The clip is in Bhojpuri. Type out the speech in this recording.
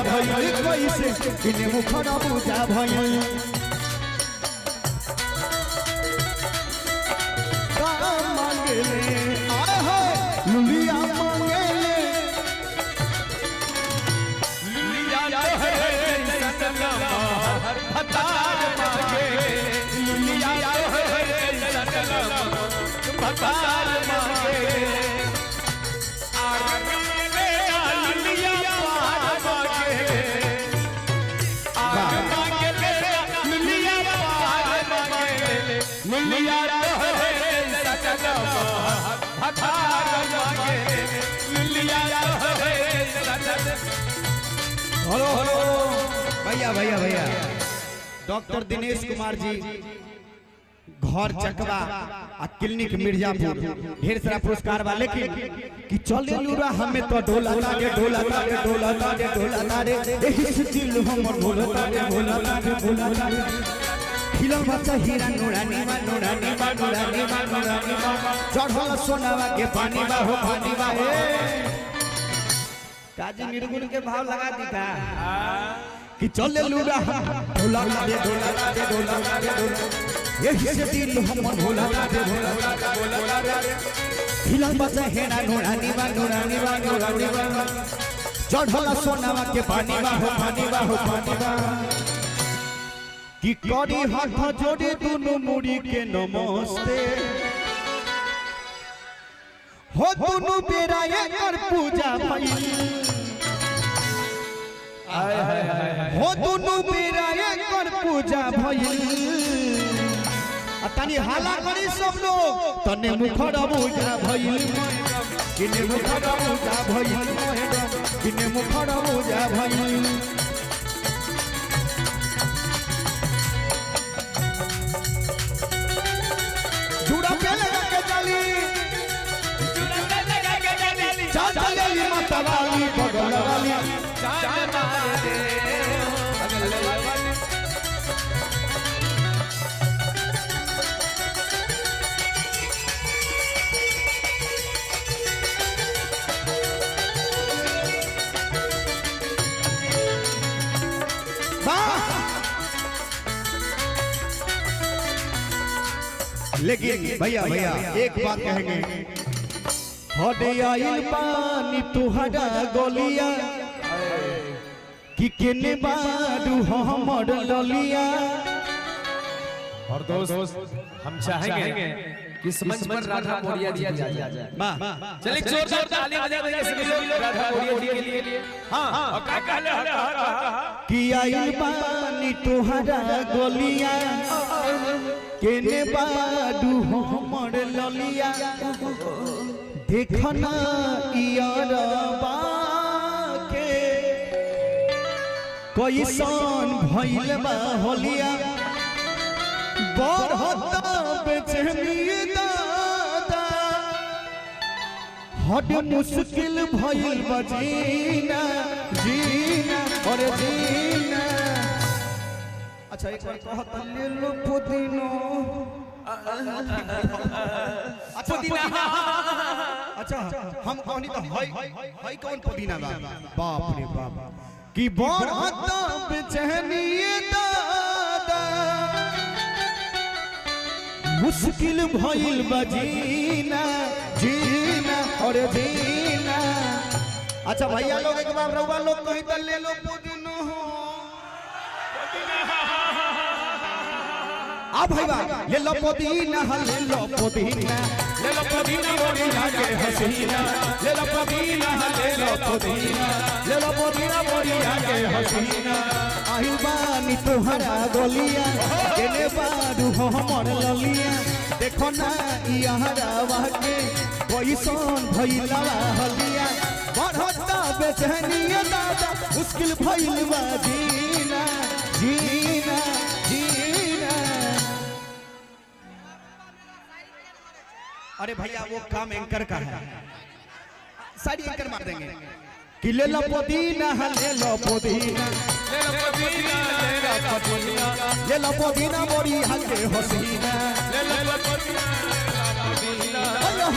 भइल कैसे किने मुखड़ा पूजा भइल मांगेले आए हाय लुलिया मांगेले लुलिया तोहरे जैसन लमहर भतार मांगे लुलिया तोहरे जैसन लमहर भतार मांगे आगे ले लुलिया पार मांगे आगे मांगे ले लुलिया पार मांगे लुलिया तोहरे जैसन लमहर भतार मांगे लुलिया तोहरे जैसन। हेलो हेलो भैया भैया भैया डॉक्टर दिनेश कुमार जी घर चकवा आ क्लिनिक मिर्जापुर ढेर सारा पुरस्कार वाले कि चले लूरा हमें तो ढोला तारे ढोला तारे ढोला तारे ढोला तारे एही से दिल हम ढोला तारे ढोला तारे ढोला तारे खिला बच्चा हीरा नूरानी मा नूरानी मा नूरानी मा नूरानी मा चढ़ल सोनावा के पानी बा हो पानी बा ए काजी निर्गुण के भाव लगा दी था कि चले लूरा ढोला तारे ढोला तारे ढोला तारे ढोला यही से दिल हम ढोला तारे ढोला तारे खिला बच्चा हेना नूरानी मा नूरानी मा नूरानी मा चढ़ल सोनावा के पानी बा हो पानी बा हो पानी बा कि करी हाथ जोड़े दोनों मुड़ी के नमस्ते हो दोनों बेरा एकर पूजा भइल हो दोनों बेरा एकर पूजा भइल तनी हाला करी सब लोग तने मुखड़ा पूजा भइल किने मुखड़ा पूजा भइल किने मुखड़ा पूजा भइल जुड़ा पे लगा के चली चली माता वाली बगल वाली लेकिन भैया भैया एक बात कहेंगे हटे आइल पानी तुहरा गोलिया कि केने बाडू हमर ललिया और दोस्त हम चाहेंगे कि इस मंच पर राधा मोरिया जी जाए चलिए जोरदार ताली बजा देंगे राधा मोरिया जी के लिए हां और क्या कहले कि आइल पानी तुहरा गोलिया केने बाडू हमर ललिया देखना यारबा के कैसन भइल बा होलिया बढ़ता बेचैनी दादा हद मुश्किल भइल बा जीना जीना और जीना अच्छा एक बार कहत ले लो पुदीनो अच्छा पुदीना अच्छा हम कहनी तो हई कौन पुदीना बा बाप रे बाप कि बढ़ता बेचैनी दादा मुश्किल भइल बा जीना जीना और जीना अच्छा भैया लोग एक बार रउआ लोग कहि त ले लो पुदीनो आ भाईबा ले लो पुदीना ले लो पुदीना ले लो पुदीना मोरिया के हसीना ले लो पुदीना ले लो पुदीना ले लो पुदीना मोरिया के हसीना आहिल बानी तुहरा गोलिया केने बाडू हमर ललिया देखो ना इहरा वाके कैसन भइला हलिया बढ़ता बेचैनी दादा मुश्किल भइल बा जीना जीना जीना अरे भैया वो काम एंकर का है सारी एंकर मार देंगे कि ले लो पुदीना ले लो पुदीना ले लो पुदीना ले लो पुदीना ले लो पुदीना मोरी हल्के हसीना ले लो पुदीना